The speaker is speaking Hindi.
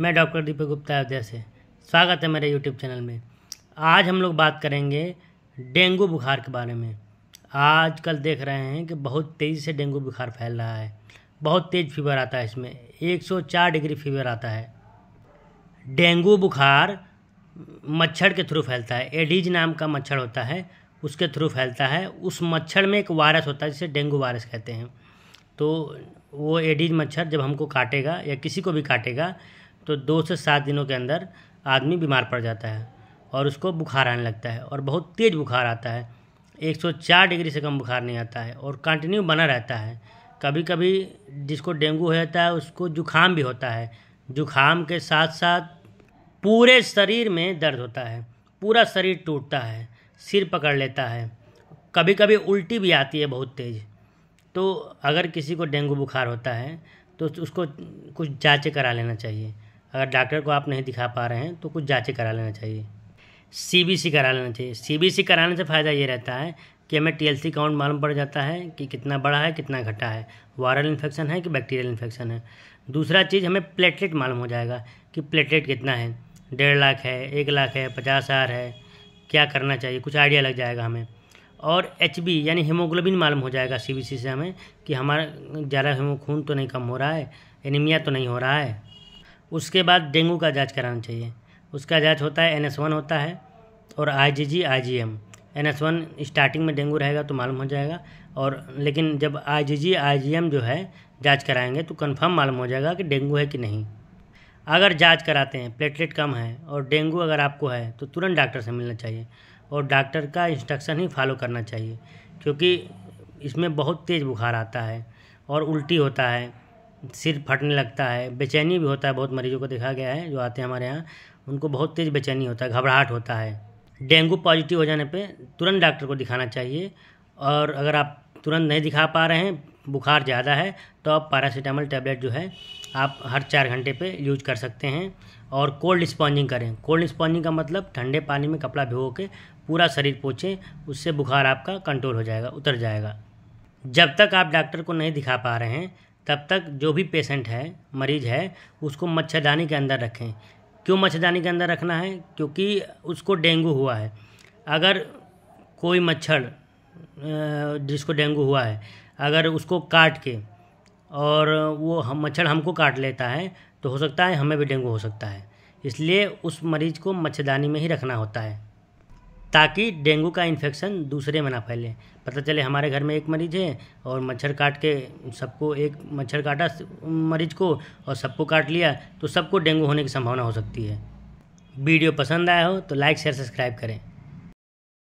मैं डॉक्टर दीपक गुप्ता अयोध्या से स्वागत है मेरे यूट्यूब चैनल में। आज हम लोग बात करेंगे डेंगू बुखार के बारे में। आजकल देख रहे हैं कि बहुत तेज़ी से डेंगू बुखार फैल रहा है। बहुत तेज़ फीवर आता है, इसमें 104 डिग्री फीवर आता है। डेंगू बुखार मच्छर के थ्रू फैलता है। एडीज नाम का मच्छर होता है, उसके थ्रू फैलता है। उस मच्छर में एक वायरस होता है जिसे डेंगू वायरस कहते हैं। तो वो एडीज मच्छर जब हमको काटेगा या किसी को भी काटेगा तो 2 से 7 दिनों के अंदर आदमी बीमार पड़ जाता है और उसको बुखार आने लगता है और बहुत तेज़ बुखार आता है। 104 डिग्री से कम बुखार नहीं आता है और कंटिन्यू बना रहता है। कभी कभी जिसको डेंगू हो जाता है उसको जुखाम भी होता है। जुखाम के साथ साथ पूरे शरीर में दर्द होता है, पूरा शरीर टूटता है, सिर पकड़ लेता है, कभी कभी उल्टी भी आती है बहुत तेज़। तो अगर किसी को डेंगू बुखार होता है तो उसको कुछ जांचें करा लेना चाहिए। अगर डॉक्टर को आप नहीं दिखा पा रहे हैं तो कुछ जांचें करा लेना चाहिए। सीबीसी करा लेना चाहिए। सीबीसी कराने से फ़ायदा ये रहता है कि हमें टीएलसी काउंट मालूम पड़ जाता है कि कितना बड़ा है कितना घटा है, वायरल इन्फेक्शन है कि बैक्टीरियल इन्फेक्शन है। दूसरा चीज़, हमें प्लेटलेट मालूम हो जाएगा कि प्लेटलेट कितना है, 1.5 लाख है, 1 लाख है, 50,000 है, क्या करना चाहिए, कुछ आइडिया लग जाएगा हमें। और एचबी यानी हीमोग्लोबिन मालूम हो जाएगा सीबीसी से हमें कि हमारा ज़्यादा खून तो नहीं कम हो रहा है, एनीमिया तो नहीं हो रहा है। उसके बाद डेंगू का जांच कराना चाहिए। उसका जांच होता है NS1 होता है और IgG IgM। NS1 स्टार्टिंग में डेंगू रहेगा तो मालूम हो जाएगा, और लेकिन जब IgG IgM जो है जांच कराएंगे तो कंफर्म मालूम हो जाएगा कि डेंगू है कि नहीं। अगर जांच कराते हैं प्लेटलेट कम है और डेंगू अगर आपको है तो तुरंत डॉक्टर से मिलना चाहिए और डॉक्टर का इंस्ट्रक्शन ही फॉलो करना चाहिए, क्योंकि इसमें बहुत तेज़ बुखार आता है और उल्टी होता है, सिर फटने लगता है, बेचैनी भी होता है। बहुत मरीजों को देखा गया है जो आते हैं हमारे यहाँ, उनको बहुत तेज़ बेचैनी होता है, घबराहट होता है। डेंगू पॉजिटिव हो जाने पे तुरंत डॉक्टर को दिखाना चाहिए। और अगर आप तुरंत नहीं दिखा पा रहे हैं, बुखार ज़्यादा है, तो आप पैरासीटामोल टैबलेट जो है आप हर 4 घंटे पे यूज कर सकते हैं। और कोल्ड स्पॉन्जिंग करें। कोल्ड स्पॉन्जिंग का मतलब ठंडे पानी में कपड़ा भिगो के पूरा शरीर पोंछें, उससे बुखार आपका कंट्रोल हो जाएगा, उतर जाएगा। जब तक आप डॉक्टर को नहीं दिखा पा रहे हैं तब तक जो भी पेशेंट है, मरीज़ है, उसको मच्छरदानी के अंदर रखें। क्यों मच्छरदानी के अंदर रखना है? क्योंकि उसको डेंगू हुआ है। अगर कोई मच्छर जिसको डेंगू हुआ है अगर उसको काट के और वो मच्छर हमको काट लेता है तो हो सकता है हमें भी डेंगू हो सकता है। इसलिए उस मरीज़ को मच्छरदानी में ही रखना होता है ताकि डेंगू का इन्फेक्शन दूसरे में ना फैले। पता चले हमारे घर में एक मरीज़ है और मच्छर काट के सबको, एक मच्छर काटा मरीज़ को और सबको काट लिया, तो सबको डेंगू होने की संभावना हो सकती है। वीडियो पसंद आया हो तो लाइक शेयर सब्सक्राइब करें।